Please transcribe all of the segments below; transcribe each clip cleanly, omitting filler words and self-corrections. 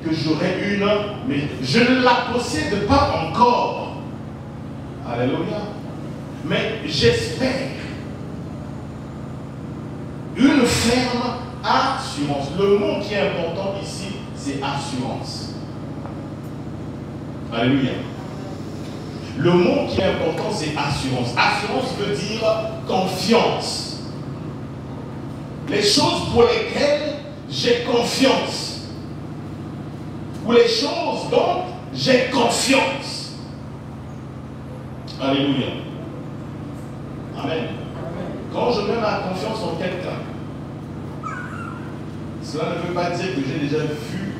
que j'aurai une, mais je ne la possède pas encore. Alléluia. Mais j'espère une ferme assurance. Le mot qui est important ici, c'est assurance. Alléluia. Le mot qui est important, c'est assurance. Assurance veut dire confiance. Les choses pour lesquelles j'ai confiance. Ou les choses dont j'ai confiance. Alléluia. Amen. Quand je mets ma confiance en quelqu'un, cela ne veut pas dire que j'ai déjà vu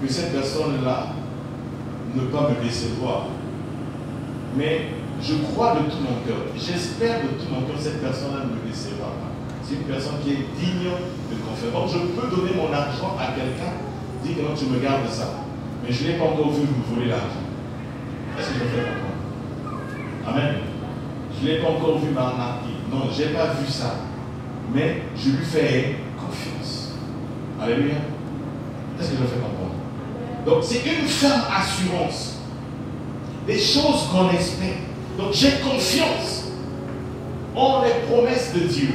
que cette personne-là ne peut pas me décevoir. Mais je crois de tout mon cœur, j'espère de tout mon cœur que cette personne-là ne me décevra pas. C'est une personne qui est digne de confiance. Donc je peux donner mon argent à quelqu'un, dire que non, tu me gardes ça. Mais je ne l'ai pas encore vu me voler l'argent. Est-ce que je fais comprendre? Amen. Je ne l'ai pas encore vu m'arnaquer. Non, je n'ai pas vu ça. Mais je lui fais confiance. Alléluia. Est-ce que je fais comprendre? Donc c'est une ferme assurance. Des choses qu'on espère. Donc j'ai confiance en les promesses de Dieu.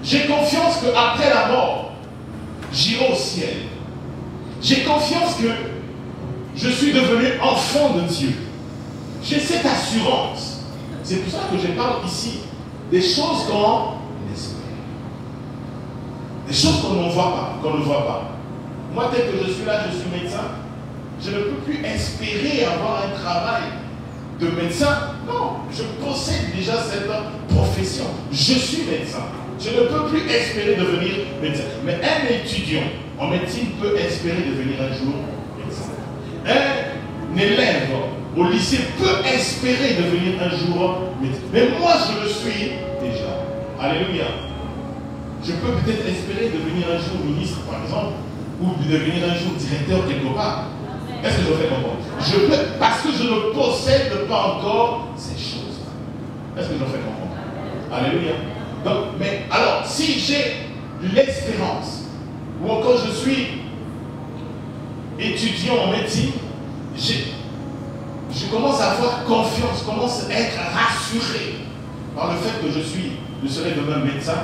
J'ai confiance qu'après la mort, j'irai au ciel. J'ai confiance que je suis devenu enfant de Dieu. J'ai cette assurance. C'est pour ça que je parle ici des choses qu'on espère. Des choses qu'on ne voit pas, qu'on ne voit pas. Moi, tel que je suis là, je suis médecin. Je ne peux plus espérer avoir un travail de médecin. Non, je possède déjà cette profession. Je suis médecin. Je ne peux plus espérer devenir médecin. Mais un étudiant en médecine peut espérer devenir un jour médecin. Un élève au lycée peut espérer devenir un jour médecin. Mais moi, je le suis déjà. Alléluia. Je peux peut-être espérer devenir un jour ministre, par exemple, ou devenir un jour directeur quelque part. Est-ce que je fais comprendre? Je peux, parce que je ne possède pas encore ces choses. Est-ce que je fais comprendre? Alléluia. Donc, mais alors, si j'ai l'espérance, ou encore je suis étudiant en médecine, je commence à avoir confiance, commence à être rassuré par le fait que je serai demain médecin.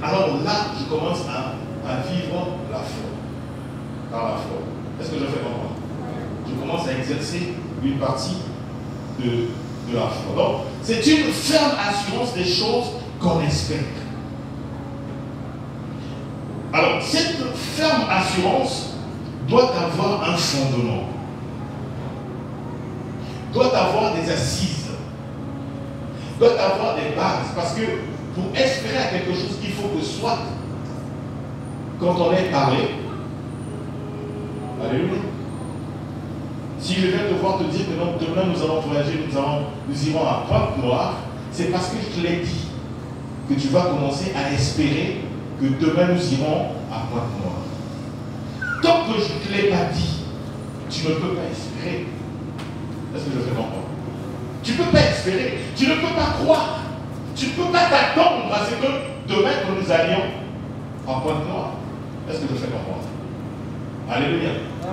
Alors là, je commence à vivre la foi. Par la foi. Est-ce que je fais comprendre? Je commence à exercer une partie de la foi. Donc, c'est une ferme assurance des choses qu'on espère. Alors, cette ferme assurance doit avoir un fondement. Doit avoir des assises. Doit avoir des bases. Parce que pour espérer à quelque chose, il faut que soit, quand on est parlé, alléluia. Si je viens devoir te dire que non, demain nous allons voyager, nous irons à Pointe-Noire, c'est parce que je te l'ai dit que tu vas commencer à espérer que demain nous irons à Pointe-Noire. Tant que je ne te l'ai pas dit, tu ne peux pas espérer. Est-ce que je fais comprendre? Tu ne peux pas espérer, tu ne peux pas croire, tu ne peux pas t'attendre à ce que demain que nous allions à Pointe-Noire. Est-ce que je fais comprendre? Alléluia.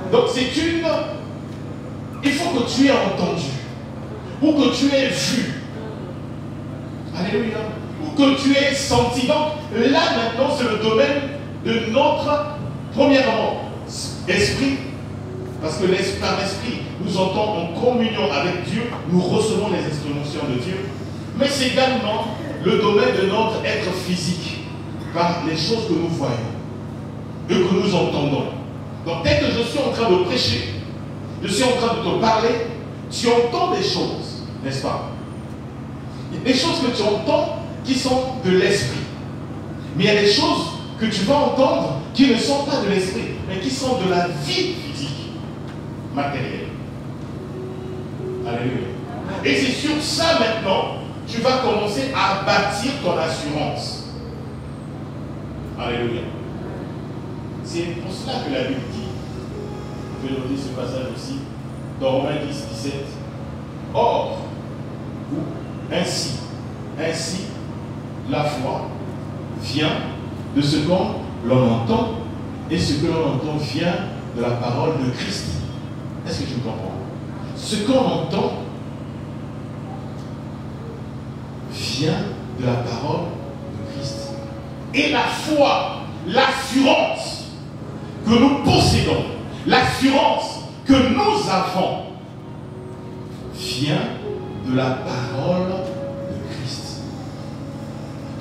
Donc c'est une... Il faut que tu aies entendu, ou que tu aies vu. Alléluia. Ou que tu aies senti. Donc là maintenant c'est le domaine de notre, premièrement, esprit. Parce que par l'esprit, nous entrons en communion avec Dieu, nous recevons les instructions de Dieu. Mais c'est également le domaine de notre être physique, par les choses que nous voyons et que nous entendons. Donc dès que je suis en train de prêcher, je suis en train de te parler, tu entends des choses, n'est-ce pas? Il y a des choses que tu entends qui sont de l'esprit. Mais il y a des choses que tu vas entendre qui ne sont pas de l'esprit, mais qui sont de la vie physique, matérielle. Alléluia. Et c'est sur ça maintenant, tu vas commencer à bâtir ton assurance. Alléluia. C'est pour cela que la Bible dit, je vais noter ce passage aussi, dans Romains 10, 17. Or, ainsi, la foi vient de ce qu'on l'on entend, Et ce que l'on entend vient de la parole de Christ. Est-ce que tu me comprends? Ce qu'on entend vient de la parole de Christ. Et la foi, l'assurance que nous possédons, l'assurance que nous avons, vient de la parole de Christ.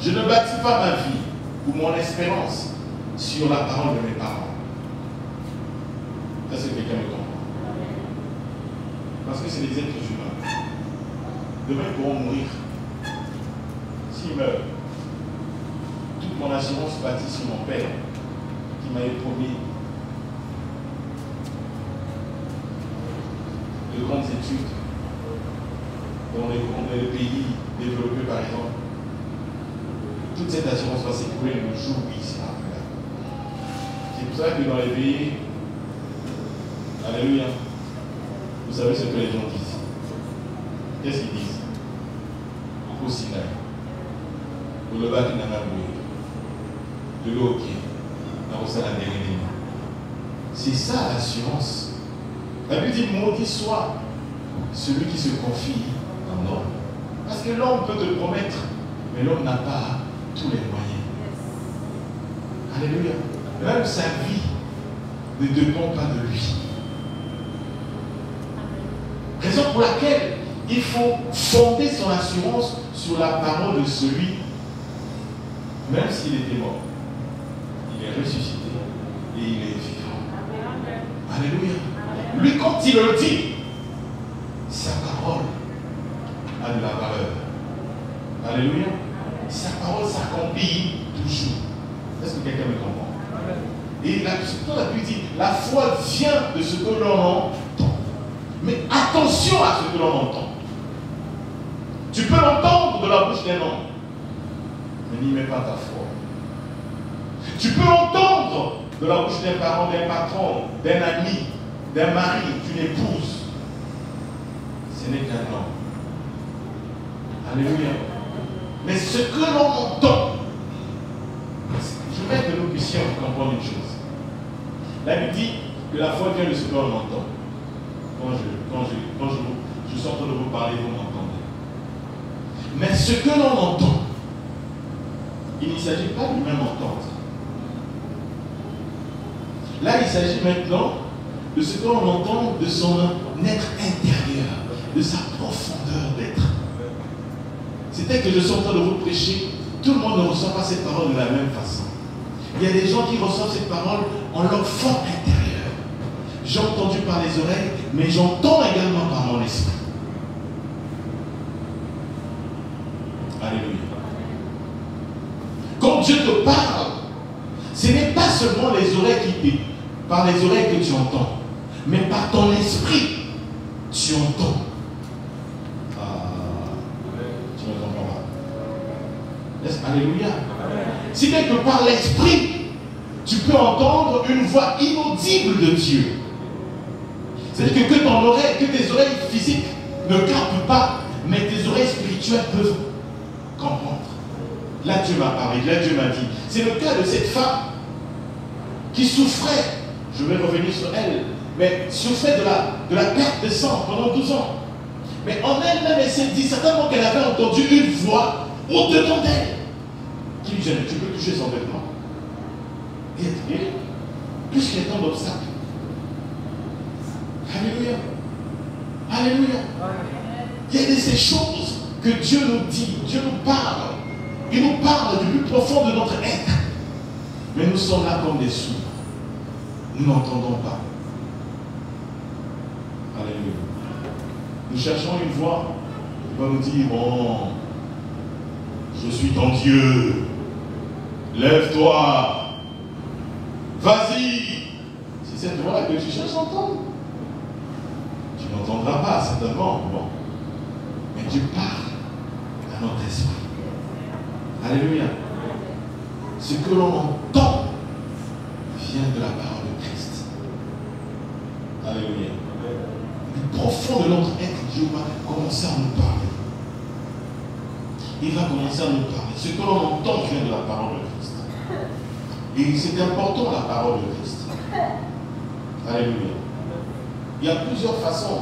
Je ne bâtis pas ma vie ou mon espérance sur la parole de mes parents. Est-ce que quelqu'un me comprend? Parce que c'est des êtres humains. Demain, ils pourront mourir. S'ils meurent, toute mon assurance bâtie sur mon père qui m'avait promis de grandes études dans les pays développés, par exemple. Toute cette assurance va s'écouler le jour où il sera là. C'est pour ça que dans les pays, alléluia, vous savez ce que les gens disent. Qu'est-ce qu'ils disent? Au Sinaï, au Leba qui n'a pas de l'eau qui est, c'est ça l'assurance. La Bible dit maudit soit celui qui se confie en l'homme. Parce que l'homme peut te promettre, mais l'homme n'a pas tous les moyens. Alléluia. Même sa vie ne dépend pas de lui. Raison pour laquelle il faut fonder son assurance sur la parole de celui, même s'il était mort, il est ressuscité et il est vivant. Alléluia. Lui, quand il le dit, sa parole a de la valeur. Alléluia. Sa parole s'accomplit toujours. Est-ce que quelqu'un me comprend? Et la Bible dit, la foi vient de ce que l'on entend. Mais attention à ce que l'on entend. Tu peux l'entendre de la bouche d'un homme, mais n'y mets pas ta foi. Tu peux l'entendre de la bouche d'un parent, d'un patron, d'un ami, d'un mari, d'une épouse. Ce n'est qu'un homme. Alléluia. Mais ce que l'on entend, je veux que nous puissions comprendre une chose. La Bible dit que la foi vient de ce que l'on entend. Quand je suis en train de vous parler, vous m'entendez. Mais ce que l'on entend, il ne s'agit pas de même entendre. Là, il s'agit maintenant de ce que l'on entend de son être intérieur, de sa profondeur d'être. C'est-à-dire que je suis en train de vous prêcher, tout le monde ne reçoit pas cette parole de la même façon. Il y a des gens qui reçoivent cette parole en leur fort intérieur. J'ai entendu par les oreilles, mais j'entends également par mon esprit. Alléluia. Quand Dieu te parle, ce n'est pas seulement les oreilles par les oreilles que tu entends, mais par ton esprit, tu entends. Tu ne comprends pas. Alléluia. Si bien que par l'esprit, tu peux entendre une voix inaudible de Dieu. C'est-à-dire que tes oreilles physiques ne captent pas, mais tes oreilles spirituelles peuvent comprendre. Là, Dieu m'a parlé, là, Dieu m'a dit. C'est le cas de cette femme qui souffrait, je vais revenir sur elle, mais souffrait de la perte de sang pendant 12 ans. Mais en elle-même, elle s'est dit certainement qu'elle avait entendu une voix au-dedans d'elle qui lui disait, tu peux toucher son vêtement et être guéri, puisqu'il y a tant d'obstacles. Alléluia. Alléluia. Il y a de ces choses que Dieu nous dit, Dieu nous parle. Il nous parle du plus profond de notre être. Mais nous sommes là comme des sourds. Nous n'entendons pas. Alléluia. Nous cherchons une voix qui va nous dire, bon, je suis ton Dieu. Lève-toi. Vas-y. C'est cette voix que tu cherches à entendre. Tu n'entendras pas, certainement. Bon. Mais Dieu parle à notre esprit. Alléluia. Ce que l'on entend vient de la parole de Christ. Alléluia. Du profond de notre être, Dieu va commencer à nous parler. Il va commencer à nous parler. Ce que l'on entend vient de la parole de Christ. Et c'est important la parole de Christ. Alléluia. Il y a plusieurs façons,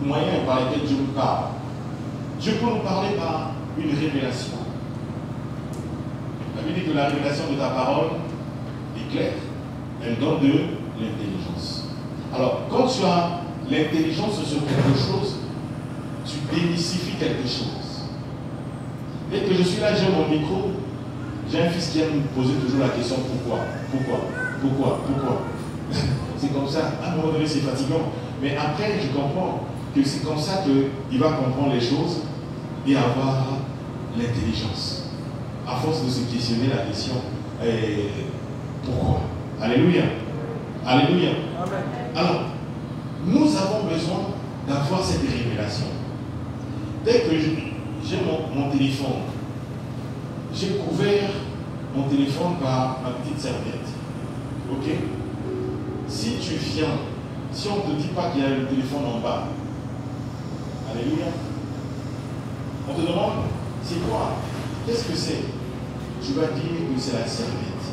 moyens par lesquels Dieu nous parle. Dieu peut nous parler par une révélation. La Bible dit que la révélation de ta parole est claire. Elle donne de l'intelligence. Alors, quand tu as l'intelligence sur quelque chose, tu démystifies quelque chose. Dès que je suis là, j'ai mon micro, j'ai un fils qui aime me poser toujours la question pourquoi. C'est comme ça. À un moment donné, c'est fatigant. Mais après, je comprends que c'est comme ça qu'il va comprendre les choses et avoir l'intelligence. À force de se questionner la question, pourquoi? Alléluia. Alléluia. Amen. Alors, nous avons besoin d'avoir cette révélation. Dès que j'ai mon téléphone, j'ai couvert mon téléphone par ma petite serviette. Ok? Si tu viens, si on ne te dit pas qu'il y a le téléphone en bas, alléluia, on te demande, c'est quoi? Qu'est-ce que c'est? Tu vas dire que c'est la serviette.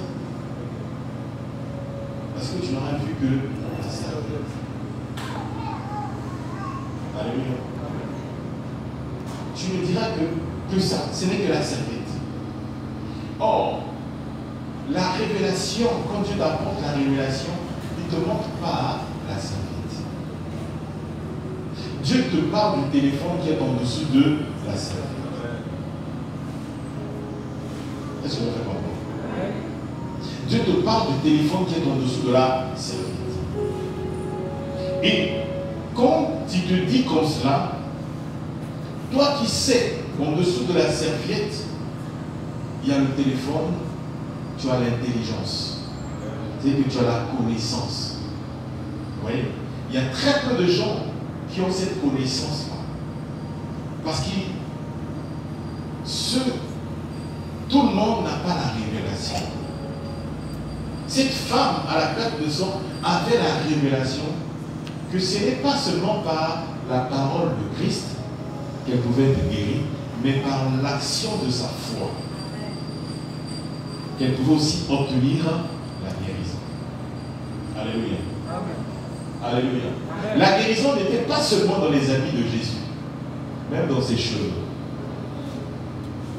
Parce que tu n'auras vu que la serviette. Alléluia. Tu me diras que ça, ce n'est que la serviette. Or, la révélation, quand Dieu t'apporte la révélation, il ne te montre pas la serviette. Dieu te parle du téléphone qui est en dessous de la serviette. Est-ce que vous faites comprendre? Dieu te parle du téléphone qui est en dessous de la serviette. Et quand il te dit comme cela, toi qui sais qu'en dessous de la serviette, il y a le téléphone, tu as l'intelligence. C'est-à-dire que tu as la connaissance. Vous voyez? Il y a très peu de gens qui ont cette connaissance-là. Parce que tout le monde n'a pas la révélation. Cette femme à la perte de sang avait la révélation que ce n'est pas seulement par la parole de Christ qu'elle pouvait être guérie, mais par l'action de sa foi qu'elle pouvait aussi obtenir la guérison. Alléluia. Amen. Alléluia. Amen. La guérison n'était pas seulement dans les habits de Jésus, même dans ses cheveux.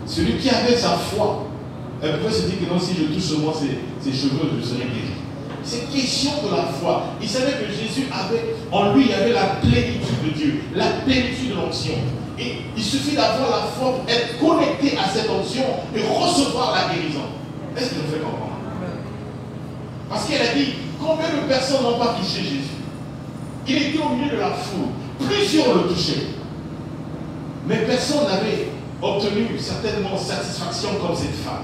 Celui qui avait sa foi, elle pouvait se dire que non, si je touche seulement ses cheveux, je serai guéri. C'est question de la foi. Il savait que Jésus avait, en lui, il y avait la plénitude de Dieu, la plénitude de l'onction. Et il suffit d'avoir la foi pour être connecté à cette onction et recevoir la guérison. Est-ce que nous fait comprendre? Parce qu'elle a dit, combien de personnes n'ont pas touché Jésus? Il était au milieu de la foule. Plusieurs le touchaient. Mais personne n'avait obtenu certainement satisfaction comme cette femme.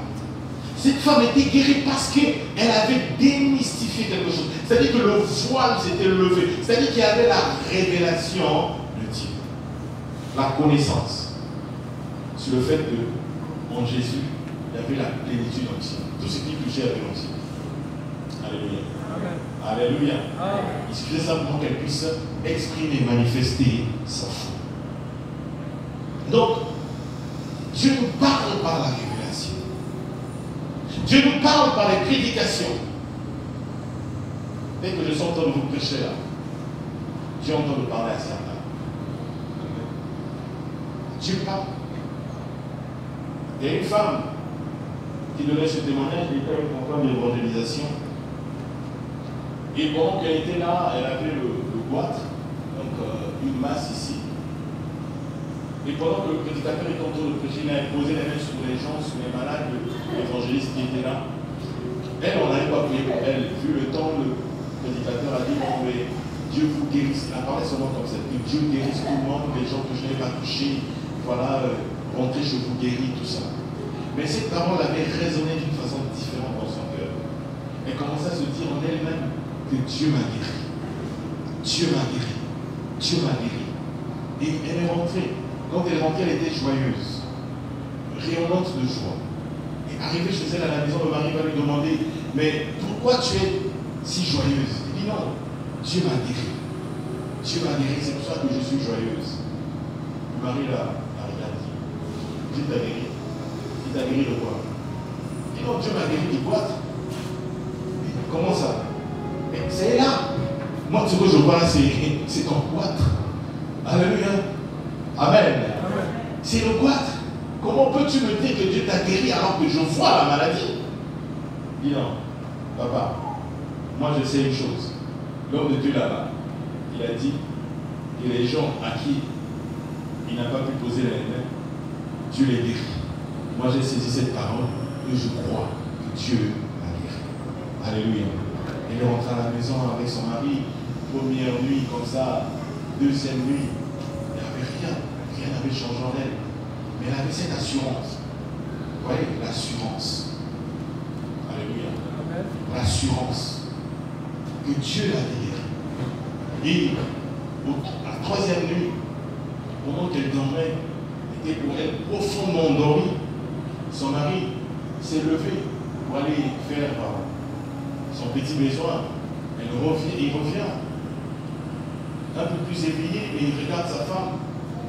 Cette femme était guérie parce qu'elle avait démystifié quelque chose. C'est-à-dire que le voile s'était levé. C'est-à-dire qu'il y avait la révélation de Dieu. La connaissance sur le fait que en Jésus, il y avait la plénitude d'onction. Tout ce qui touchait avait l'onction. Alléluia. Amen. Alléluia. Amen. Il suffisait simplement qu'elle puisse exprimer, manifester sa foi. Donc, Dieu nous parle par la révélation. Dieu nous parle par les prédications. Dès que je suis en train de vous prêcher là, Dieu entend de parler à certains. Dieu parle. Il y a une femme qui donnait ce témoignage, elle était une campagne d'évangélisation. Et pendant qu'elle était là, elle avait le goitre, donc une masse ici. Et pendant que le prédicateur était en train de prêcher, il a posé les mains sur les gens, sur les malades, l'évangéliste qui était là. Elle, on n'avait pas prié pour elle. Vu le temps, le prédicateur a dit, bon, mais Dieu vous guérisse. Elle parlait seulement comme ça. Que Dieu guérisse tout le monde, les gens que je n'ai pas touchés. Voilà, rentrez chez vous guéris, tout ça. Mais cette parole avait résonné d'une façon différente dans son cœur. Elle commençait à se dire en elle-même que Dieu m'a guéri. Dieu m'a guéri. Dieu m'a guéri. Et elle est rentrée. Quand elle est rentrée, elle était joyeuse, rayonnante de joie. Et arrivée chez elle à la maison, le mari va lui demander, mais pourquoi tu es si joyeuse? Il dit non, Dieu m'a guéri. Dieu m'a guéri, c'est pour ça que je suis joyeuse. Le mari l'a regardé. Dieu t'a guéri. Il t'a guéri de quoi? dis non, Dieu m'a guéri du goitre. Comment ça? Mais c'est là. Moi, ce que je vois là, c'est ton goitre. Alléluia. Amen. C'est le goitre. Comment peux-tu me dire que Dieu t'a guéri alors que je vois la maladie? Dis non, papa, moi je sais une chose. L'homme de Dieu là-bas, il a dit que les gens à qui il n'a pas pu poser les mains, Dieu les guérit. Moi j'ai saisi cette parole et je crois que Dieu m'a guéri. Alléluia. Elle est rentrée à la maison avec son mari, première nuit comme ça, deuxième nuit, il n'y avait rien, rien n'avait changé en elle. Mais elle avait cette assurance. Vous voyez, l'assurance. Alléluia. L'assurance que Dieu l'avait guéri. Et la troisième nuit, pendant qu'elle dormait, était pour elle profondément endormie. Son mari s'est levé pour aller faire son petit besoin. Il revient un peu plus éveillé et il regarde sa femme.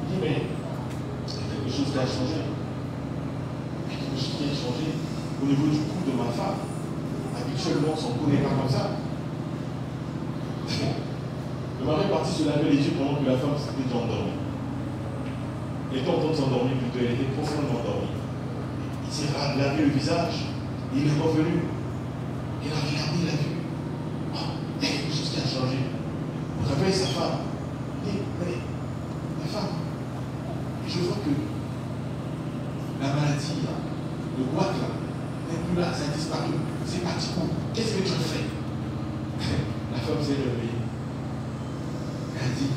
Il dit, mais il y a quelque chose qui a changé. Il y a quelque chose qui a changé au niveau du cou de ma femme. Habituellement, son cou n'est pas comme ça. Le mari est parti se laver les yeux pendant que la femme s'était déjà endormie. Elle était en train de s'endormir plutôt, elle était profondément endormie. Il s'est lavé le visage, il est revenu. Il a regardé, il a vu. Oh, il y a quelque chose qui a changé. Il réveille sa femme. Il dit, mais, ma femme, je vois que la maladie, là, le goitre, là, n'est plus là, ça a disparu. C'est parti où? Qu'est-ce que tu as fait? La femme s'est réveillée. Elle a dit,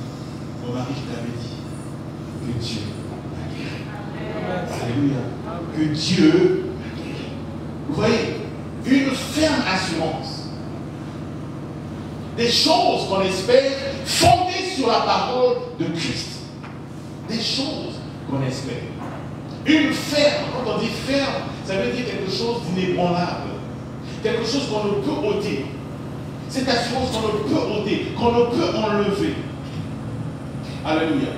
mon mari, je t'avais dit que Dieu m'a guéri. Alléluia. Que Dieu m'a guéri. Vous voyez, une ferme assurance. Des choses qu'on espère fondées sur la parole de Christ. Des choses qu'on espère. Une ferme, quand on dit ferme, ça veut dire quelque chose d'inébranlable. Quelque chose qu'on ne peut ôter. Cette assurance qu'on ne peut ôter, qu'on ne peut enlever. Alléluia.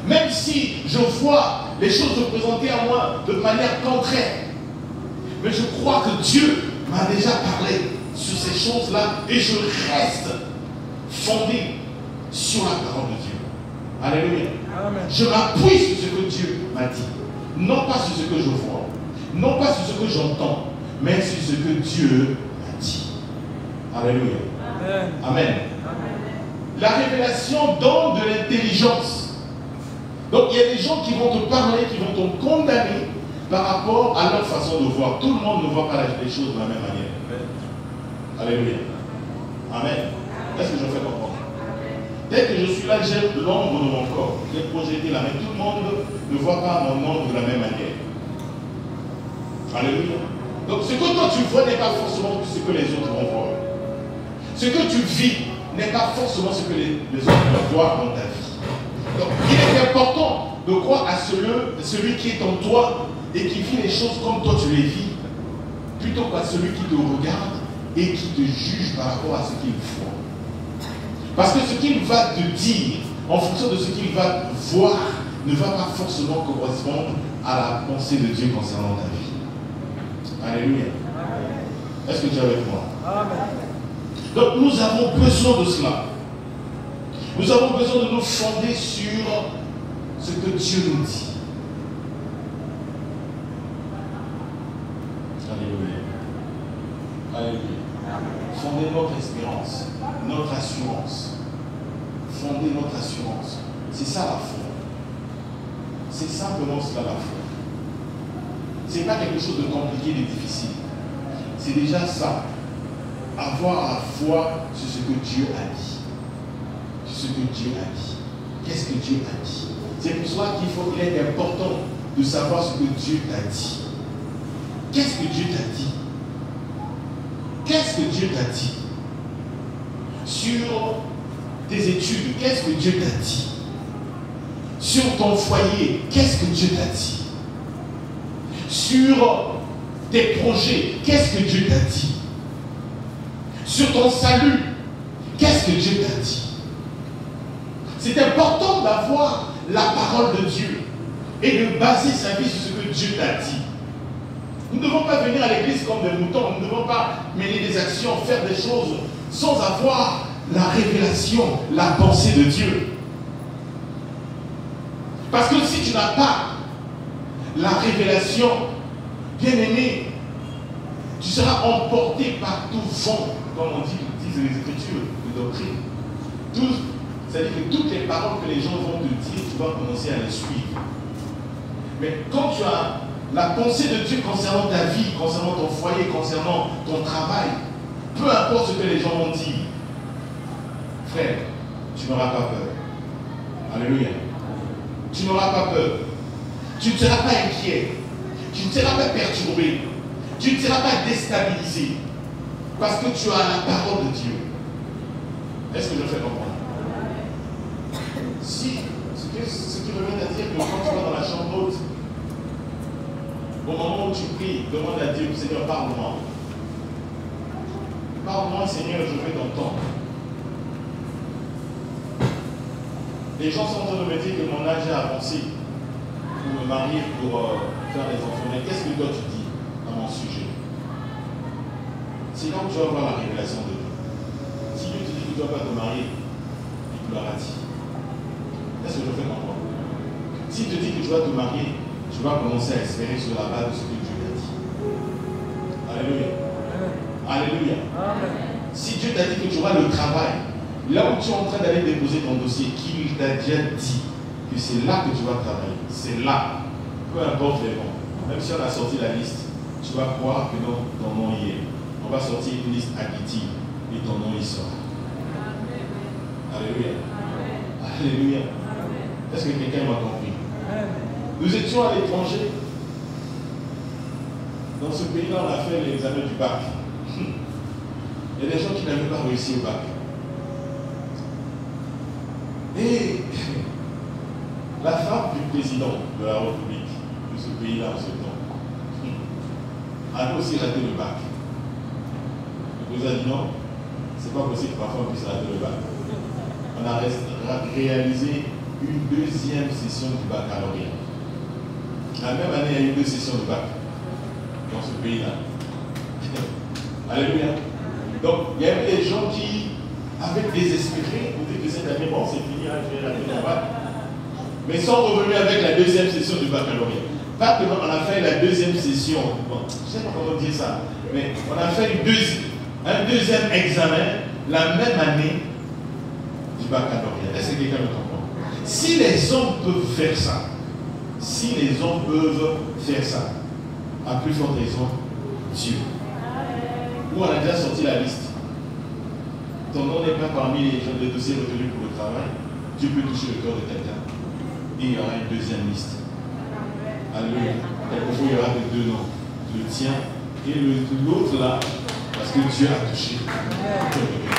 Même si je vois les choses se présenter à moi de manière contraire, mais je crois que Dieu m'a déjà parlé sur ces choses-là et je reste fondé sur la parole de Dieu. Alléluia. Amen. Je m'appuie sur ce que Dieu m'a dit. Non pas sur ce que je vois, non pas sur ce que j'entends, mais sur ce que Dieu m'a dit. Alléluia. Amen. Amen. La révélation donne de l'intelligence. Donc il y a des gens qui vont te parler, qui vont te condamner par rapport à leur façon de voir. Tout le monde ne voit pas les choses de la même manière. Alléluia. Amen. Est-ce que je fais comprendre? Dès que je suis là, j'ai l'ombre de mon corps. J'ai projeté là, mais tout le monde ne voit pas mon ombre de la même manière. Alléluia. Donc ce que toi tu vois n'est pas forcément ce que les autres vont voir. Ce que tu vis n'est pas forcément ce que les autres vont voir dans ta vie. Donc il est important de croire à celui qui est en toi et qui vit les choses comme toi tu les vis, plutôt qu'à celui qui te regarde et qui te juge par rapport à ce qu'il voit. Parce que ce qu'il va te dire, en fonction de ce qu'il va voir, ne va pas forcément correspondre à la pensée de Dieu concernant ta vie. Alléluia. Est-ce que tu es avec moi? Amen. Donc nous avons besoin de cela. Nous avons besoin de nous fonder sur ce que Dieu nous dit. Alléluia. Alléluia. Fonder notre espérance, notre assurance. Fonder notre assurance. C'est ça la foi. C'est simplement cela la foi. Ce n'est pas quelque chose de compliqué, de difficile. C'est déjà ça. Avoir la foi sur ce que Dieu a dit. Sur ce que Dieu a dit. Qu'est-ce que Dieu a dit? C'est pour cela qu'il est important de savoir ce que Dieu t'a dit. Qu'est-ce que Dieu t'a dit? Qu'est-ce que Dieu t'a dit? Sur tes études, qu'est-ce que Dieu t'a dit? Sur ton foyer, qu'est-ce que Dieu t'a dit? Sur tes projets, qu'est-ce que Dieu t'a dit? Sur ton salut, qu'est-ce que Dieu t'a dit? C'est important d'avoir la parole de Dieu et de baser sa vie sur ce que Dieu t'a dit. Nous ne devons pas venir à l'église comme des moutons. Nous ne devons pas mener des actions, faire des choses sans avoir la révélation, la pensée de Dieu. Parce que si tu n'as pas la révélation, bien aimé, tu seras emporté par tout vent, comme on dit, disent les Écritures de doctrine. C'est-à-dire que toutes les paroles que les gens vont te dire, tu vas commencer à les suivre. Mais quand tu as la pensée de Dieu concernant ta vie, concernant ton foyer, concernant ton travail, peu importe ce que les gens vont dire, frère, tu n'auras pas peur. Alléluia. Tu n'auras pas peur. Tu ne seras pas inquiet. Tu ne seras pas perturbé. Tu ne seras pas déstabilisé. Parce que tu as la parole de Dieu. Est-ce que je fais comprendre? Si, ce qui revient à dire que quand tu vas dans la chambre haute, au moment où tu pries, demande à Dieu, Seigneur, parle-moi. Parle-moi, Seigneur, je veux t'entendre. Les gens sont en train de me dire que mon âge a avancé pour me marier, pour faire des enfants. Mais qu'est-ce que toi tu dis à mon sujet? C'est là où tu vas avoir la révélation de Dieu. Si Dieu te dit que tu ne dois pas te marier, il te l'aura dit. Est-ce que je fais comprendre? S'il te dit que tu vas te marier, tu vas commencer à espérer sur la base de ce que Dieu t'a dit. Alléluia. Alléluia. Si Dieu t'a dit que tu auras le travail, là où tu es en train d'aller déposer ton dossier, qu'il t'a déjà dit que c'est là que tu vas travailler, c'est là, peu importe les noms, même si on a sorti la liste, tu vas croire que non, ton nom y est. On va sortir une liste additive et ton nom y sera. Alléluia. Alléluia. Est-ce que quelqu'un m'a compris? Nous étions à l'étranger. Dans ce pays-là, on a fait l'examen du bac. Il y a des gens qui n'avaient pas réussi au bac. Et la femme du président de la République de ce pays-là en ce temps avait aussi raté le bac. Le président a dit non, c'est pas possible que ma femme puisse rater le bac. On a réalisé une deuxième session du baccalauréat. La même année, il y a eu 2 sessions de bac dans ce pays-là. Alléluia. Donc, il y avait des gens qui avaient désespéré pour dire que cette année, bon, c'est fini, je vais rater mon bac. Mais sont revenus avec la deuxième session du baccalauréat. Pas que on a fait la deuxième session, bon, je ne sais pas comment dire ça, mais on a fait un deuxième examen la même année du baccalauréat. Est-ce que quelqu'un me comprend? Si les hommes peuvent faire ça, à plus forte raison, Dieu. Où on a déjà sorti la liste. Ton nom n'est pas parmi les gens de dossiers retenus pour le travail. Dieu peut toucher le cœur de quelqu'un. Et il y aura une deuxième liste. Alléluia. Quelquefois, il y aura que 2 noms. Le tien et l'autre là, parce que Dieu a touché le cœur de quelqu'un.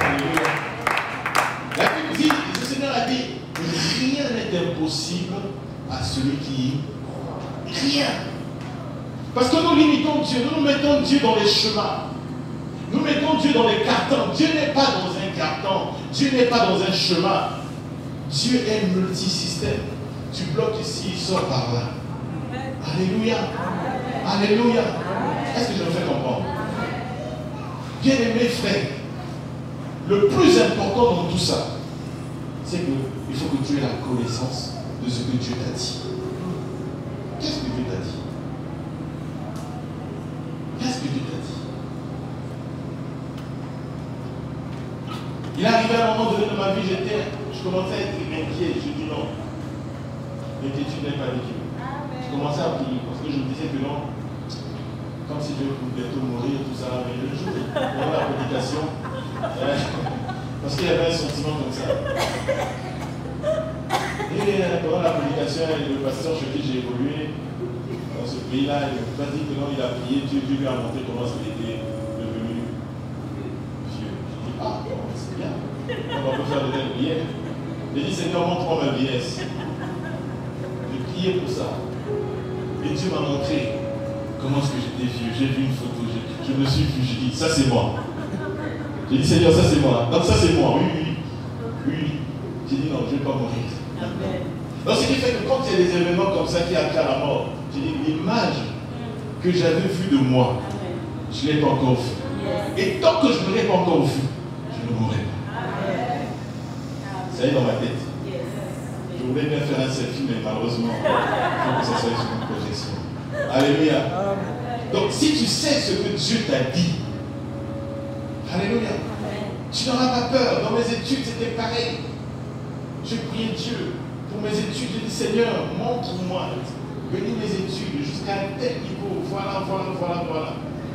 Alléluia. La Bible dit, le Seigneur a dit, rien n'est impossible à celui qui rien. Parce que nous limitons Dieu, nous mettons Dieu dans les chemins. Nous mettons Dieu dans les cartons. Dieu n'est pas dans un carton. Dieu n'est pas dans un chemin. Dieu est multisystème. Tu bloques ici, il sort par là. Alléluia. Alléluia. Est-ce que je me fais comprendre? Bien-aimés frères, le plus important dans tout ça, c'est qu'il faut que tu aies la connaissance de ce que Dieu t'a dit. Qu'est-ce que Dieu t'a dit? Qu'est-ce que Dieu t'a dit? Il est arrivé à un moment donné de ma vie, je commençais à être inquiet. Je dis non. L'inquiétude n'est pas de Dieu. Je commençais à prier parce que je me disais que non, comme si Dieu pouvait bientôt mourir, tout ça. Mais le jour pendant la prédication, parce qu'il y avait un sentiment comme ça. Et pendant la prédication, le pasteur chez qui j'ai évolué, dans ce pays-là, il m'a dit que non, il a prié, Dieu lui a montré comment c'était devenu vieux. Je dis, ah, bon, c'est bien, on peut faire de telles prières. J'ai dit, Seigneur, montre-moi ma vieillesse. J'ai prié pour ça. Et Dieu m'a montré comment est-ce que j'étais vieux. J'ai vu une photo, je me suis vu, j'ai dit, ça c'est moi. J'ai dit, Seigneur, ça c'est moi. Donc ça c'est moi, oui. J'ai dit, non, je ne vais pas mourir. Donc ce qui fait que quand il y a des événements comme ça qui appellent à la mort, j'ai dit, l'image que j'avais vu de moi, je ne l'ai pas encore vu. Et tant que je ne l'ai pas encore vu, je ne mourrai pas. Ça y est dans ma tête. Je voulais bien faire un selfie, mais malheureusement, il faut que ça soit une projection. Alléluia. Donc, si tu sais ce que Dieu t'a dit, alléluia, tu n'auras pas peur. Dans mes études, c'était pareil. Je priais Dieu pour mes études. Je dis, Seigneur, montre-moi. Bénis mes études jusqu'à un tel niveau. Voilà.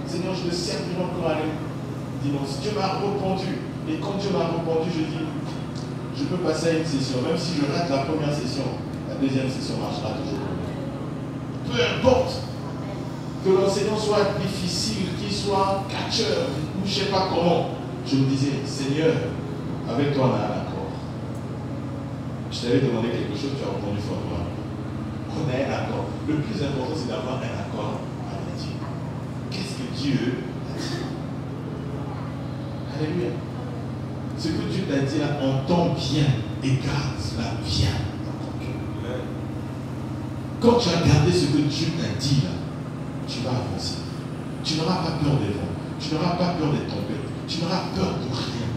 Seigneur, je te servirai encore à dimanche. Dieu m'a répondu. Et quand Dieu m'a répondu, je dis, je peux passer à une session. Même si je rate la première session, la deuxième session marchera toujours. Peu importe que l'enseignant soit difficile, qu'il soit catcheur, ou je ne sais pas comment. Je me disais, Seigneur, avec toi on a un accord. Je t'avais demandé quelque chose, tu as répondu fortement. On a un accord. Le plus important, c'est d'avoir un accord avec Dieu. Qu'est-ce que Dieu a dit? Alléluia. Ce que Dieu t'a dit là, entends bien et garde cela bien dans ton cœur. Quand tu as gardé ce que Dieu t'a dit là, tu vas avancer. Tu n'auras pas peur des vents. Tu n'auras pas peur des tempêtes. Tu n'auras peur de rien.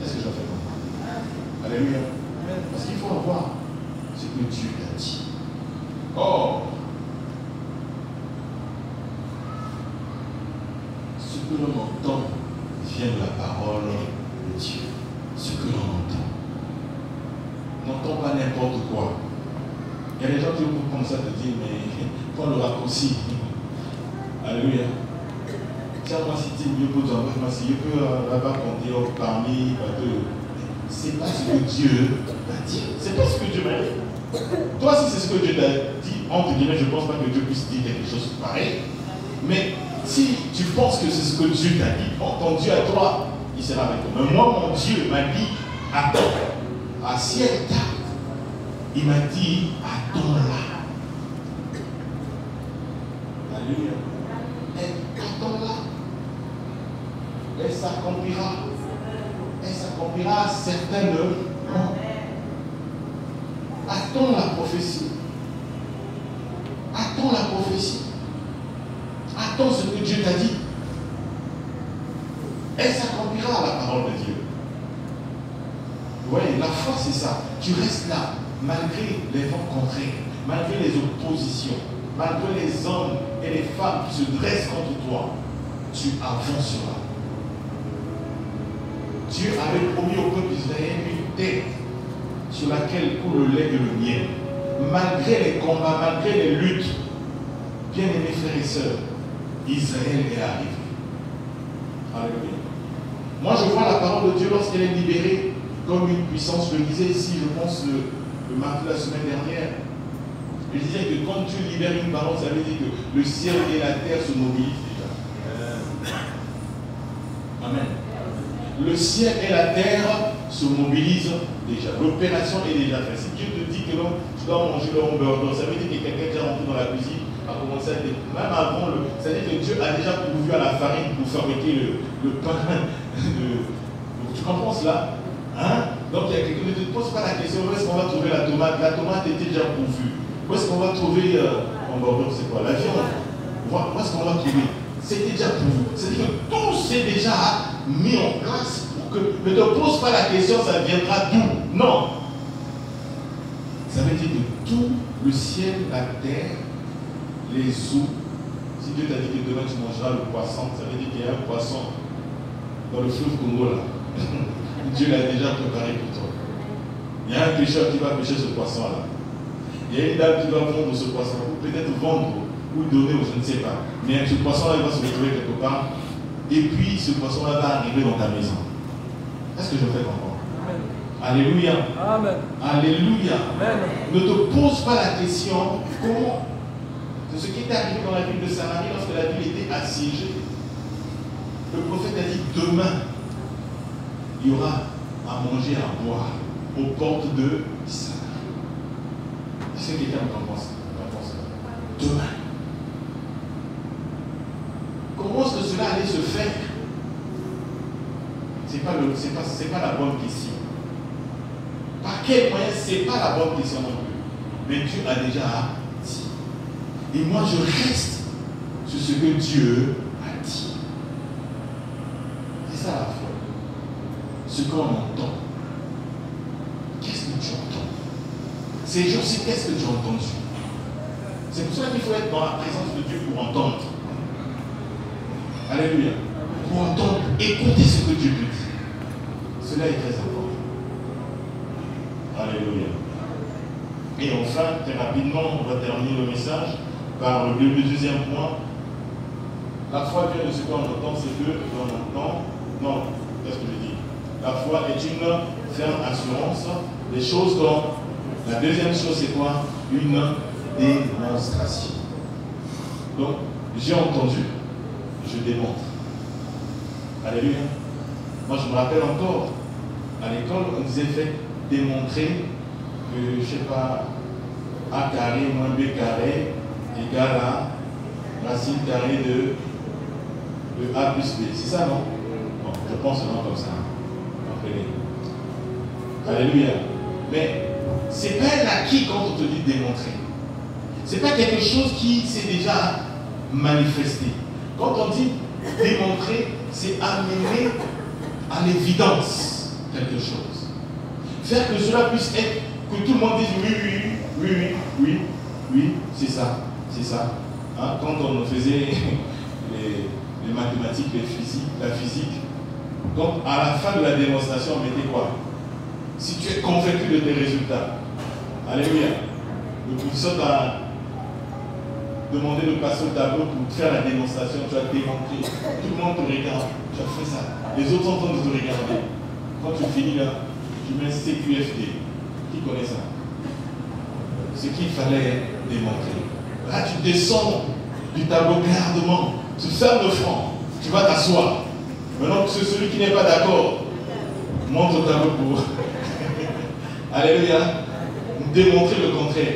Est-ce que j'en fais comprendre? Alléluia. Parce qu'il faut avoir ce que Dieu t'a dit. Oh! Ce que l'on entend vient de la parole de Dieu. Ce que l'on entend. N'entends pas n'importe quoi. Il y a des gens qui vont comme ça te dire, mais prends le raccourci. Alléluia. Tiens, moi, si tu es mieux pour toi, moi, si je peux là-bas compter parmi deux. C'est pas ce que Dieu t'a dit. C'est pas ce que Dieu m'a dit. Toi, si c'est ce que Dieu t'a dit, entre guillemets, je ne pense pas que Dieu puisse dire quelque chose de pareil. Mais si tu penses que c'est ce que Dieu t'a dit, ton Dieu à toi, il sera avec toi. Mais moi, mon Dieu m'a dit, attends. À ciel tard, il m'a dit, attends là. Alléluia. Et attends là. Elle s'accomplira. Elle s'accomplira certainement. Attends la prophétie. Attends la prophétie. Attends ce que Dieu t'a dit. Elle s'accomplira la parole de Dieu. Vous voyez, la foi c'est ça. Tu restes là, malgré les vents contraires, malgré les oppositions, malgré les hommes et les femmes qui se dressent contre toi. Tu avanceras. Dieu avait promis au peuple d'Israël une terre sur laquelle coule le lait et le miel. Malgré les combats, malgré les luttes, bien-aimés frères et sœurs, Israël est arrivé. Alléluia. Moi, je vois la parole de Dieu lorsqu'elle est libérée comme une puissance. Je le disais ici, je pense, le mardi de la semaine dernière. Je disais que quand Dieu libère une parole, ça veut dire que le ciel et la terre se mobilisent déjà. Amen. Le ciel et la terre se mobilisent déjà. L'opération est déjà faite. Si Dieu te dit que non, tu dois manger le hamburger, ça veut dire que quelqu'un qui est rentré dans la cuisine a commencé à dire, même avant, ça veut dire que Dieu a déjà pourvu à la farine pour fabriquer le pain. Tu comprends cela? Hein? Donc il y a quelqu'un qui ne te pose pas la question, où est-ce qu'on va trouver la tomate? La tomate était déjà pourvue. Où est-ce qu'on va trouver hamburger, c'est quoi? La viande. Où est-ce qu'on va trouver? C'est déjà pourvu. C'est-à-dire que tout c'est déjà mis en place pour que. Ne te pose pas la question, ça viendra d'où? Non. Ça veut dire que tout, le ciel, la terre, les eaux. Si Dieu t'a dit que demain tu mangeras le poisson, ça veut dire qu'il y a un poisson dans le fleuve Congo là. Dieu l'a déjà préparé pour toi. Il y a un pêcheur qui va pêcher ce poisson là. Il y a une dame qui va vendre ce poisson, ou peut-être vendre, ou donner, ou je ne sais pas. Mais ce poisson là, il va se retrouver quelque part. Et puis ce poisson là va arriver dans ta maison. Est-ce que je fais comprendre? Alléluia. Amen. Alléluia. Amen. Ne te pose pas la question comment de ce qui est arrivé dans la ville de Samarie lorsque la ville était assiégée. Le prophète a dit demain, il y aura à manger, à boire aux portes de Samarie. Est-ce que quelqu'un en pense? Demain. Comment est-ce que cela allait se faire? C'est pas la bonne question. Par quel moyen? Ce n'est pas la bonne question non plus. Mais Dieu a déjà dit. Et moi, je reste sur ce que Dieu a dit. C'est ça la foi. Ce qu'on entend. Qu'est-ce que tu entends? Ces jours-ci, qu'est-ce que tu as entendu? C'est pour ça qu'il faut être dans la présence de Dieu pour entendre. Alléluia. Pour entendre, écouter ce que Dieu te dit. Cela est très important. Alléluia. Et enfin, très rapidement, on va terminer le message par le deuxième point. La foi vient de ce qu'on entend, c'est que l'on entend. Non, qu'est-ce que je dis? La foi est une ferme assurance des choses dont la deuxième chose c'est quoi? Une démonstration. Donc, j'ai entendu, je démontre. Alléluia. Moi je me rappelle encore, à l'école, on disait fait démontrer que, je ne sais pas, A carré moins B carré égale à racine carrée de A plus B. C'est ça, non? Bon, je pense seulement comme ça. Alléluia. Mais ce n'est pas un acquis quand on te dit démontrer. Ce n'est pas quelque chose qui s'est déjà manifesté. Quand on dit démontrer, c'est amener à l'évidence quelque chose. Faire que cela puisse être, que tout le monde dise oui, c'est ça, c'est ça. Hein, quand on faisait les mathématiques, la physique, donc à la fin de la démonstration, on mettait quoi? Si tu es convaincu de tes résultats, alléluia, le professeur t'a demandé de passer au tableau pour faire la démonstration, tu as démontré, tout le monde te regarde, tu as fait ça, les autres sont en train de te regarder. Quand tu finis là, tu mets CQFD, qui connaît ça? Ce qu'il fallait démontrer. Là tu descends du tableau gardement, tu fermes le front, tu vas t'asseoir. Maintenant, celui qui n'est pas d'accord, montre au tableau pour alléluia, démontrer le contraire.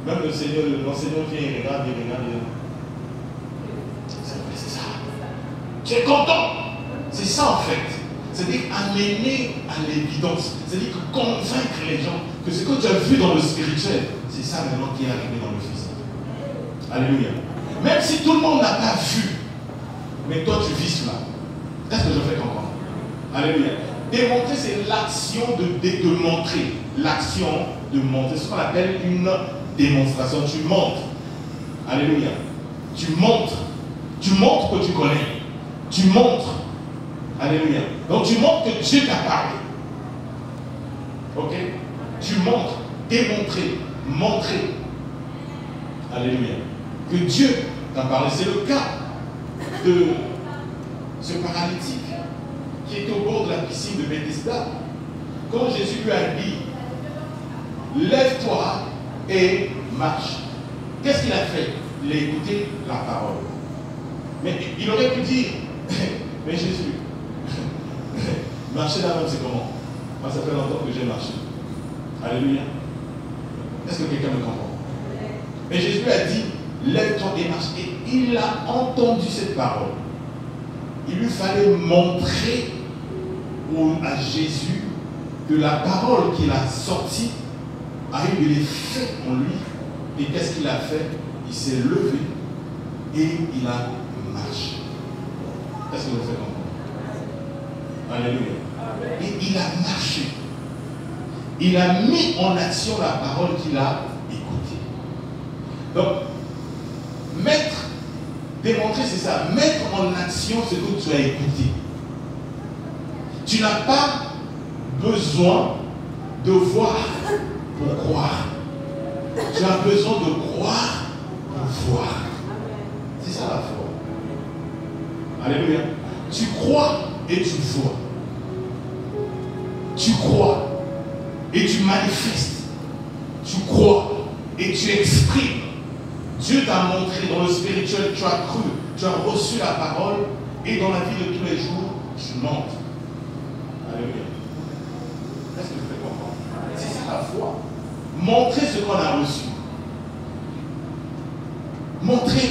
Même le Seigneur, l'enseignant vient, il regarde. C'est ça. Tu es content. C'est ça en fait. C'est-à-dire amener à l'évidence. C'est-à-dire convaincre les gens que ce que tu as vu dans le spirituel, c'est ça maintenant qui est arrivé dans le physique. Alléluia. Même si tout le monde n'a pas vu, mais toi tu vis cela. Est-ce que je fais comprendre? Alléluia. Démontrer, c'est l'action de montrer. L'action de montrer. C'est ce qu'on appelle une démonstration. Tu montres. Alléluia. Tu montres. Tu montres que tu connais. Tu montres. Alléluia. Donc tu montres que Dieu t'a parlé. Ok? Tu montres. Démontrer. Montrer. Alléluia. Que Dieu t'a parlé. C'est le cas de ce paralytique qui est au bord de la piscine de Bethesda. Quand Jésus lui a dit, lève-toi et marche. Qu'est-ce qu'il a fait? Il a écouté la parole. Mais il aurait pu dire, mais Jésus, marcher là-même c'est comment? Moi ça fait longtemps que j'ai marché. Alléluia. Est-ce que quelqu'un me comprend? Mais Jésus lui a dit, lève-toi et marche. Et il a entendu cette parole. Il lui fallait montrer à Jésus que la parole qu'il a sortie a eu de l'effet en lui. Et qu'est-ce qu'il a fait? Il s'est levé et il a marché. Est-ce que vous faites comprendre? Alléluia. Et il a marché. Il a mis en action la parole qu'il a écoutée. Donc, démontrer, c'est ça. Mettre en action ce que tu as écouté. Tu n'as pas besoin de voir pour croire. Tu as besoin de croire pour voir. C'est ça la foi. Alléluia. Tu crois et tu vois. Tu crois et tu manifestes. Tu crois et tu exprimes. Dieu t'a montré dans le spirituel, tu as cru, tu as reçu la parole et dans la vie de tous les jours, tu montes. Alléluia. Est-ce que vous faites comprendre? C'est ça la foi. Montrer ce qu'on a reçu. Montrer.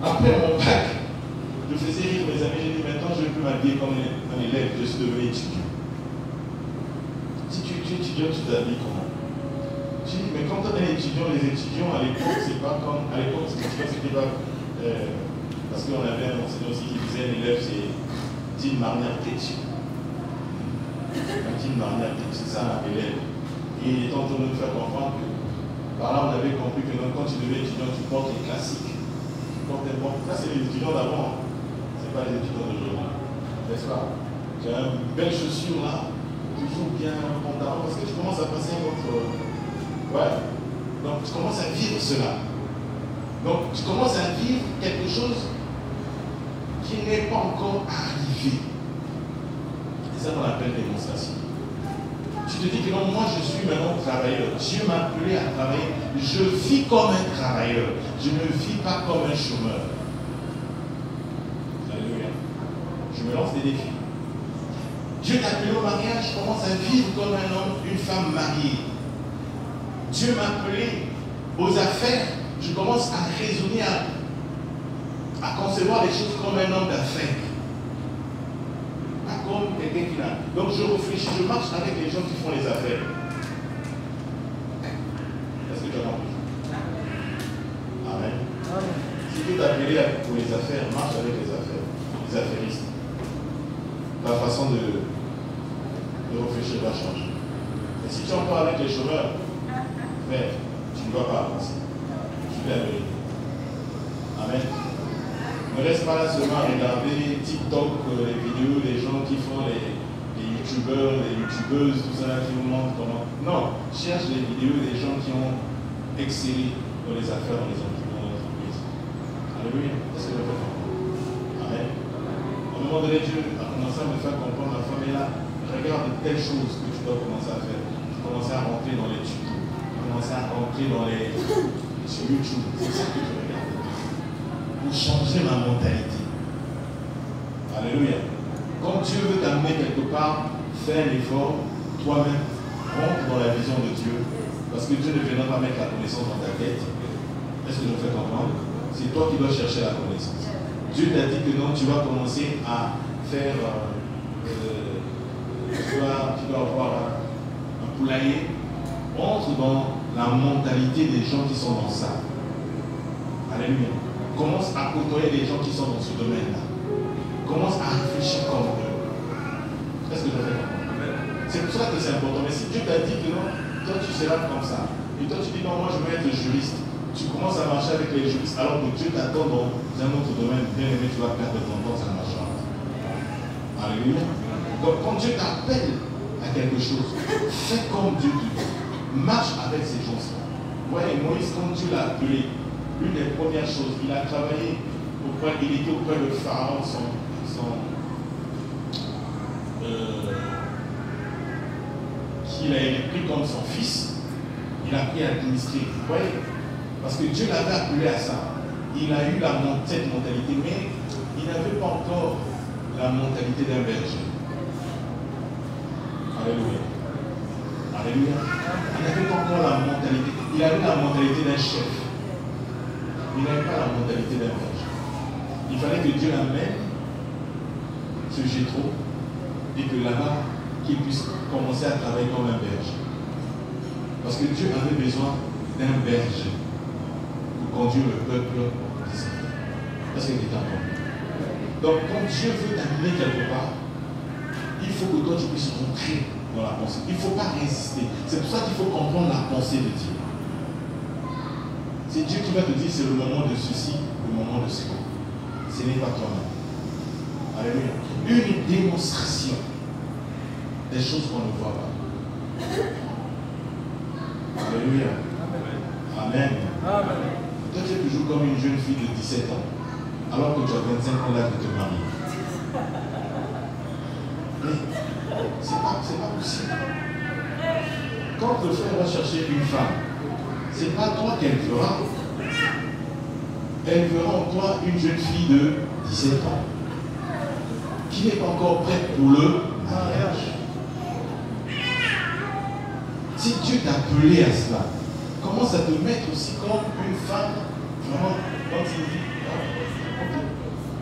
Après mon bac, je faisais rire mes amis, j'ai dit maintenant je ne vais plus m'habiller comme un élève, je suis devenu étudiant. Si tu es étudiant, tu t'habilles comment? Tu dis, mais quand on est étudiant, les étudiants à l'époque, c'est pas comme. À l'époque, c'était pas. Parce qu'on avait un enseignant aussi qui disait l'élève, c'est une manière têtue. Une manière têtue, c'est ça l'élève. Et il est en train de nous faire comprendre que, par là, on avait compris que quand tu deviens étudiant, tu portes les classiques. Ça, c'est les étudiants d'avant. Ce n'est pas les étudiants d'aujourd'hui. N'est-ce pas? Tu as une belle chaussure là, toujours bien pantalon, parce que tu commences à passer un autre. Ouais. Donc, tu commences à vivre cela. Donc, tu commences à vivre quelque chose qui n'est pas encore arrivé. C'est ça qu'on appelle démonstration. Tu te dis que non, moi je suis maintenant travailleur. Dieu m'a appelé à travailler. Je vis comme un travailleur. Je ne vis pas comme un chômeur. Alléluia. Je me lance des défis. Dieu t'a appelé au mariage, je commence à vivre comme un homme, une femme mariée. Dieu m'a appelé aux affaires, je commence à raisonner, à concevoir les choses comme un homme d'affaires. Pas comme quelqu'un qui n'a. Donc je réfléchis, je marche avec les gens qui font les affaires. Est-ce que tu as compris? Amen. Si tu t'es appelé pour les affaires, marche avec les affaires, les affairistes. Ta façon de réfléchir va changer. Et si tu en parles avec les chômeurs, frère, tu ne vas pas avancer. Tu vas venir. Amen. Ne reste pas là seulement à regarder TikTok, les vidéos des gens qui font les youtubeurs, les youtubeuses, tout ça, qui vous montrent comment. Non, cherche les vidéos des gens qui ont excellé dans les affaires, dans les entreprises. Alléluia. Est-ce que je peux comprendre? Amen. À un moment donné, Dieu a commencé à me faire comprendre, la femme est là, regarde telle chose que tu dois commencer à faire. Tu commences à rentrer dans les tutos, tu commences à rentrer dans les sur YouTube. C'est ça que tu regardes. Pour changer ma mentalité. Alléluia. Quand Dieu veut t'amener quelque part, fais un effort, toi-même, rentre dans la vision de Dieu. Parce que Dieu ne viendra pas mettre la connaissance dans ta tête. Est-ce que je me fais comprendre? C'est toi qui dois chercher la connaissance. Dieu t'a dit que non, tu vas commencer à faire, tu dois avoir un poulailler. Entre dans la mentalité des gens qui sont dans ça. Alléluia. Commence à côtoyer les gens qui sont dans ce domaine-là. Commence à réfléchir comme eux. Est-ce que je fais comprendre? C'est pour ça que c'est important. Mais si Dieu t'a dit que non, toi tu seras comme ça, et toi tu dis non, moi je veux être juriste, tu commences à marcher avec les juristes alors que Dieu t'attend dans un autre domaine, bien aimé, tu vas perdre ton temps en marchant. Alléluia. Donc quand Dieu t'appelle à quelque chose, fais comme Dieu te dit. Marche avec ces gens-là. Voyez, Moïse, quand Dieu l'a appelé, l'une des premières choses, il a travaillé il était auprès de Pharaon, qu'il a pris comme son fils, il a pris à administrer. Vous voyez? Parce que Dieu l'avait appelé à ça. Il a eu cette mentalité, mais il n'avait pas encore la mentalité d'un berger. Alléluia. Alléluia. Il n'avait pas encore la mentalité. Il avait la mentalité d'un chef. Il n'avait pas la mentalité d'un berger. Il fallait que Dieu l'amène, ce Jéthro, et que là-bas, qu'il puisse commencer à travailler comme un berger. Parce que Dieu avait besoin d'un berger pour conduire le peuple d'Israël. Est-ce que tu es entendu? Donc, quand Dieu veut t'amener quelque part, il faut que toi tu puisses rentrer dans la pensée. Il ne faut pas résister. C'est pour ça qu'il faut comprendre la pensée de Dieu. C'est Dieu qui va te dire c'est le moment de ceci, le moment de cela. Ce n'est pas toi-même. Alléluia. Une démonstration des choses qu'on ne voit pas. Alléluia. Amen. Amen. Toi tu es toujours comme une jeune fille de 17 ans, alors que tu as 25 ans là de te marier. C'est pas possible. Quand le frère va chercher une femme, c'est pas toi qu'elle fera. Elle verra en toi une jeune fille de 17 ans qui n'est pas encore prête pour le mariage. Si Dieu t'a appelé à cela, commence à te mettre aussi comme une femme, vraiment, quand il dit,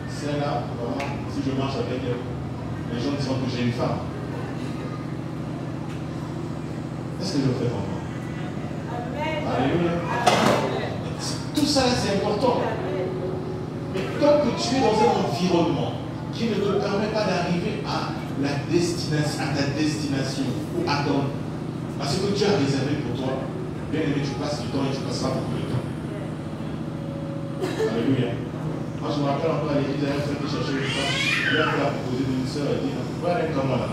c'est là, vraiment, si je marche avec elle, les gens diront que j'ai une femme. Est-ce que je fais comprendre? Alléluia. Tout ça, c'est important. Mais tant que tu es dans un environnement qui ne te permet pas d'arriver à la destination, à ta destination, ou à ce que Dieu a réservé pour toi, bien aimé, tu passes du temps et tu passeras beaucoup de temps. Alléluia. Moi, je me rappelle encore à l'église, il y a un frère qui cherchait une femme. Il a fait la proposition d'une soeur, il dit, va aller comme moi là.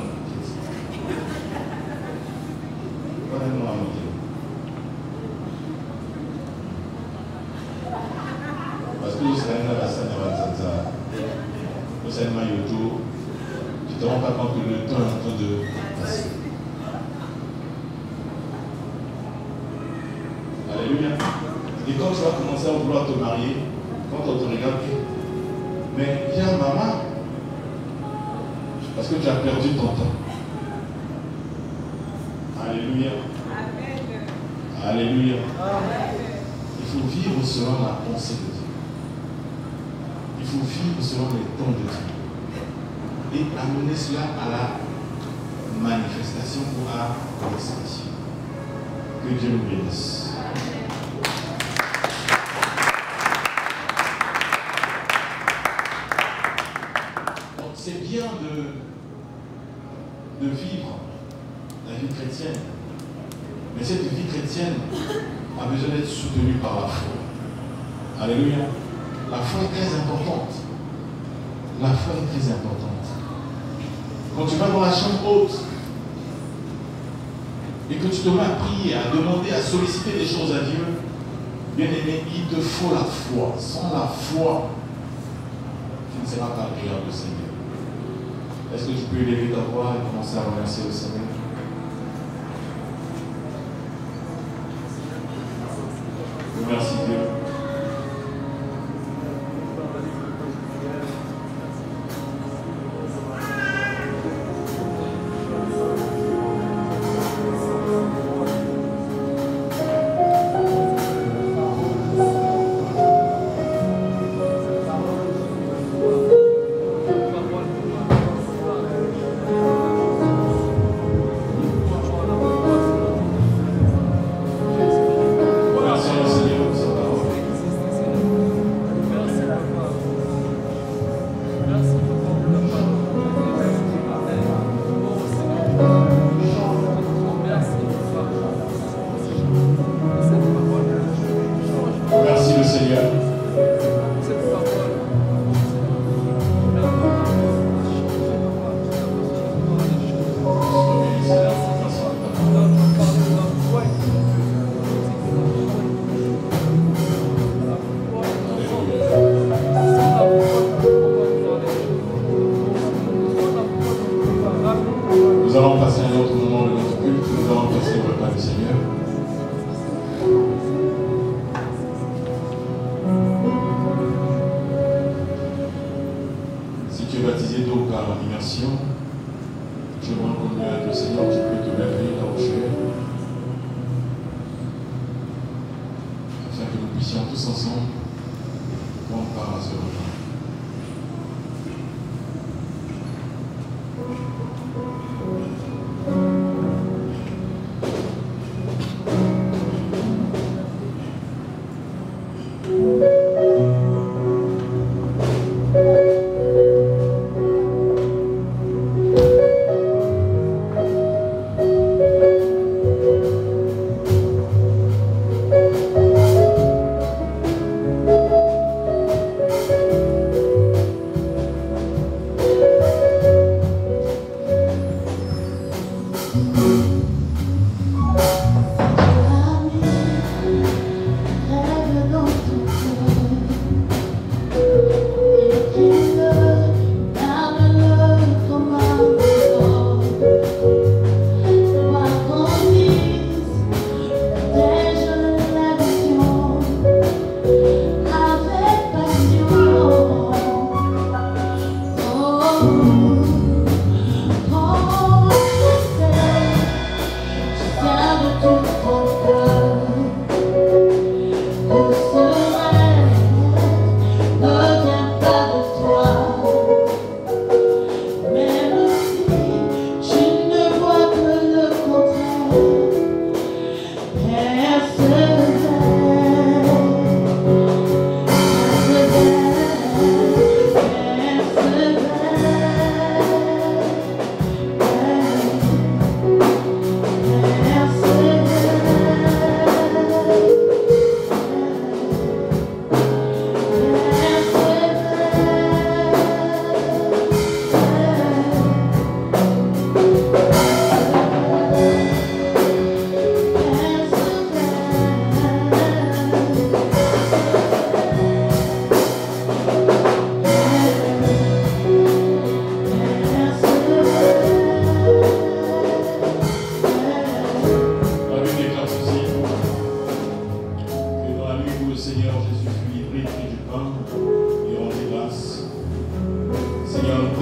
Va aller moi à monter. Parce que vous serez dans la scène de Vanzanza, vous serez dans Yoto, tu ne te rends pas compte que le temps est en train de passer. Alléluia. Et quand tu vas commencer à vouloir te marier, quand on te regarde, mais viens maman, parce que tu as perdu ton temps. Alléluia. Alléluia. Il faut vivre selon la pensée de Dieu. Il faut vivre selon les temps de Dieu. Et amener cela à la manifestation ou à l'expression. Que Dieu nous bénisse. C'est bien de vivre la vie chrétienne. Mais cette vie chrétienne a besoin d'être soutenue par la foi. Alléluia. La foi est très importante. La foi est très importante. Quand tu vas dans la chambre haute et que tu te mets à prier, à demander, à solliciter des choses à Dieu, bien aimé, il te faut la foi. Sans la foi, tu ne seras pas agréable au Seigneur. Est-ce que tu peux élever ta voix et commencer à remercier le Seigneur? Merci Dieu. Nous allons passer un autre moment de notre culte. Nous allons passer au repas du Seigneur. Si tu es baptisé d'eau par immersion, je me rends compte avec le Seigneur, tu peux te lever là où tu es, afin que nous puissions tous ensemble prendre part à ce repas.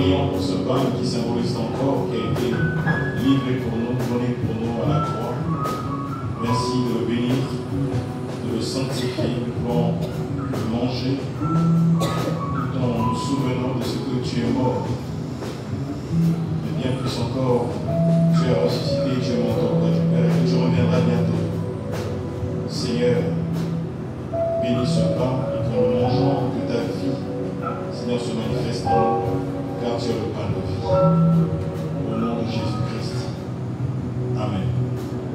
prions pour ce pain qui symbolise ton corps qui a été livré pour nous, donné pour nous à la croix. Merci de le bénir, de le sanctifier. Nous pouvons le manger tout en nous souvenant de ce que tu es mort. Et bien plus encore, tu as ressuscité, tu es monté auprès du Père et que tu reviendras bientôt. Seigneur, bénis ce pain et qu'en le mangeant, que ta vie, Seigneur, se manifeste en nous, car tu es le pain de vie. Au nom de Jésus-Christ. Amen.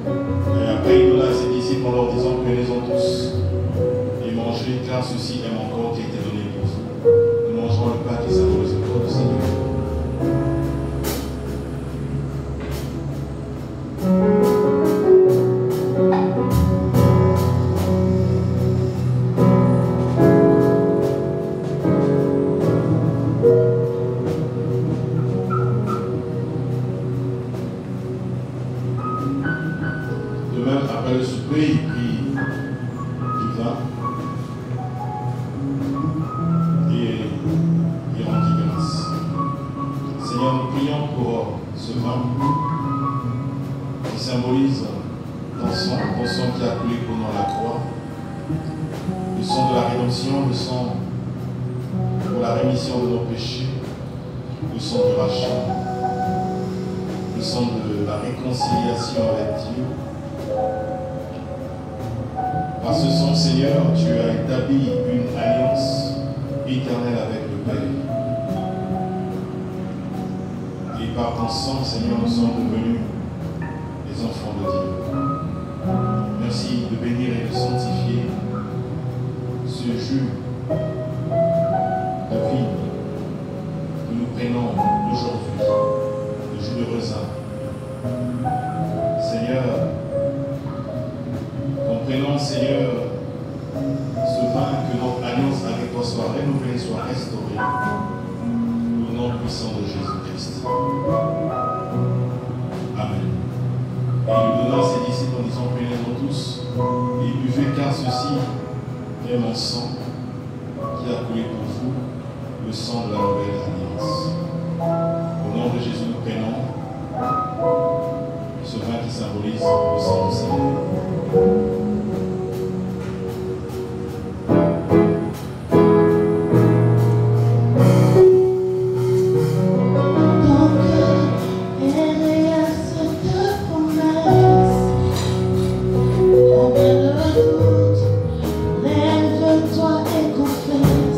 Et après, il donna à ses disciples en leur disant, prenez-en tous et mangez, car ceci est mon corps qui a été donné pour vous. Nous mangerons le pain qui symbolise le corps du Seigneur. Lève-toi et confesse.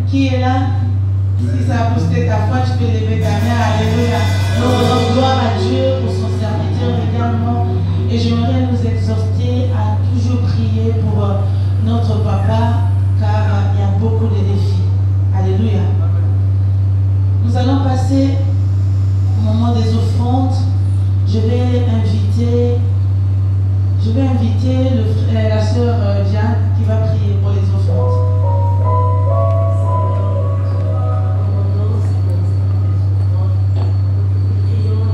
Qui est là? Si ça a boosté ta foi, tu peux lever ta main. Alléluia. Nous rendons gloire à Dieu pour son serviteur également. Et j'aimerais nous exhorter à toujours prier pour notre papa, car il y a beaucoup de défis. Alléluia. Nous allons passer au moment des offrandes. Je vais inviter la sœur Diane qui va prier pour les offrandes. Prions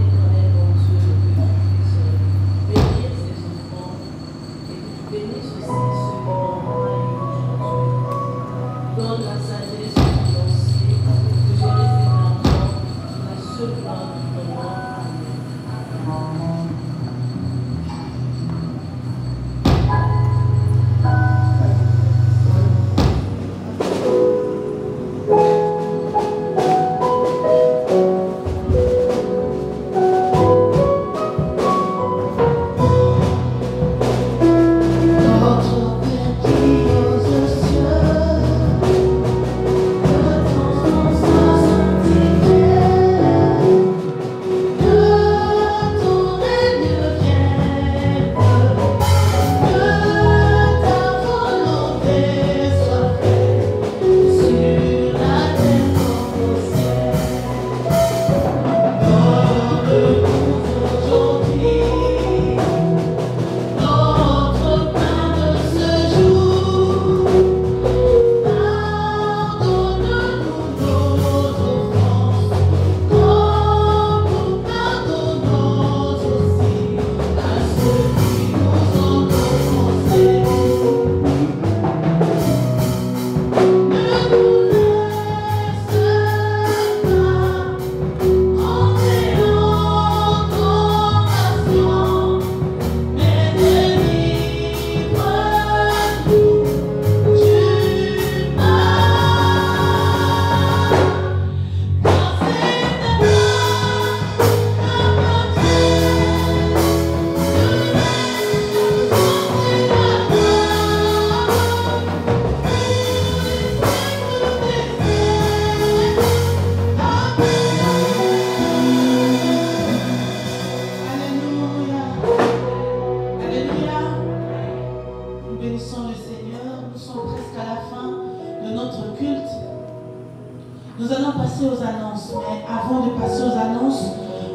Nous allons passer aux annonces, mais avant de passer aux annonces,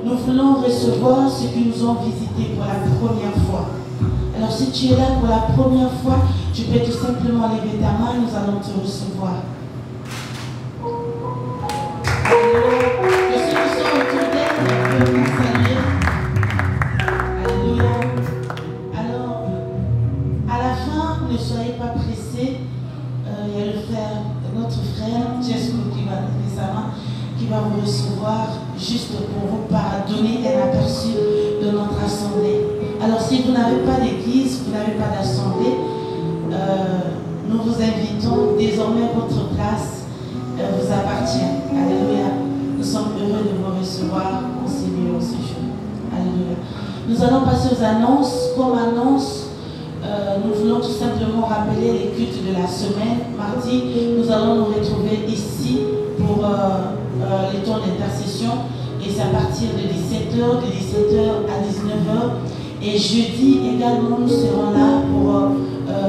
nous voulons recevoir ceux qui nous ont visités pour la première fois. Alors si tu es là pour la première fois, tu peux tout simplement lever ta main, nous allons te recevoir. Ceux qui sont autour d'elle, peuvent nous saluer. Alléluia. Alors, à la fin, ne soyez pas pressés. Il y a le frère, notre frère, Jesco, qui va vous recevoir juste pour vous donner un aperçu de notre assemblée. Alors si vous n'avez pas d'église, vous n'avez pas d'assemblée, nous vous invitons, désormais votre place vous appartient. Alléluia. Nous sommes heureux de vous recevoir en ces lieux, en ce jour. Alléluia. Nous allons passer aux annonces. Comme annonce, nous voulons tout simplement rappeler les cultes de la semaine. Mardi, nous allons nous retrouver ici pour les temps d'intercession. Et c'est à partir de 17h, de 17h à 19h. Et jeudi également, nous serons là pour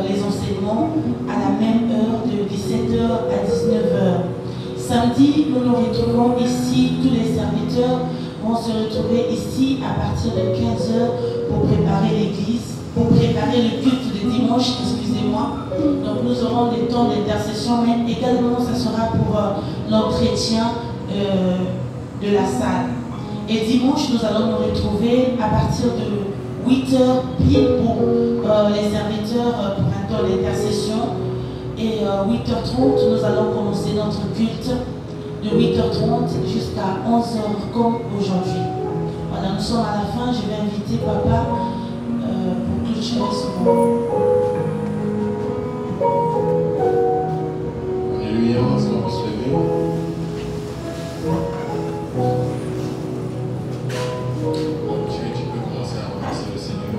les enseignements à la même heure de 17h à 19h. Samedi, nous nous retrouvons ici, tous les serviteurs vont se retrouver ici à partir de 15h pour préparer l'église, pour préparer le culte de dimanche, excusez-moi. Donc nous aurons des temps d'intercession, mais également ça sera pour l'entretien de la salle. Et dimanche, nous allons nous retrouver à partir de 8h pile pour les serviteurs pour un temps d'intercession. Et 8h30, nous allons commencer notre culte de 8h30 jusqu'à 11h comme aujourd'hui. Voilà, nous sommes à la fin. Je vais inviter Papa pour clôturer ce moment. Alléluia, est-ce qu'on va se lever? Donc tu peux commencer à remercier le Seigneur.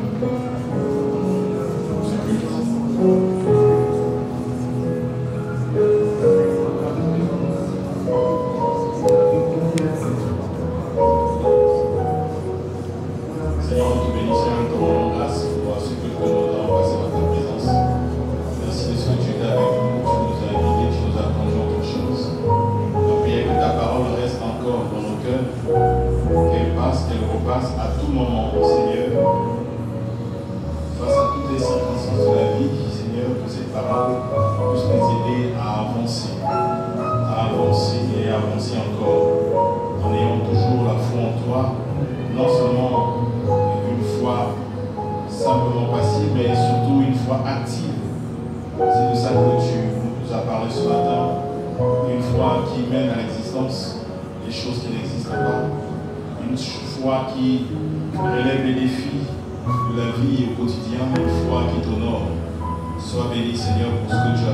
Seigneur, nous te bénissons et nous te rendons grâce pour ce que nous avons passé dans ta présence. Merci de ce que tu es avec nous, tu nous as guidés, tu nous as conduits en toutes choses. Nous prions que ta parole reste encore dans nos cœurs, qu'elle passe, qu'elle repasse à tout moment, Seigneur, face à toutes les circonstances de la vie, Seigneur, que cette parole puisse nous aider à avancer et avancer encore, en ayant toujours la foi en toi, non seulement une foi simplement passive, mais surtout une foi active. C'est de ça que tu nous as parlé ce matin, une foi qui mène à l'existence des choses qui n'existent Baptiste, Papa. Une foi qui relève les défis de la vie au quotidien, mais une foi qui t'honore. Sois béni, Seigneur, pour ce que tu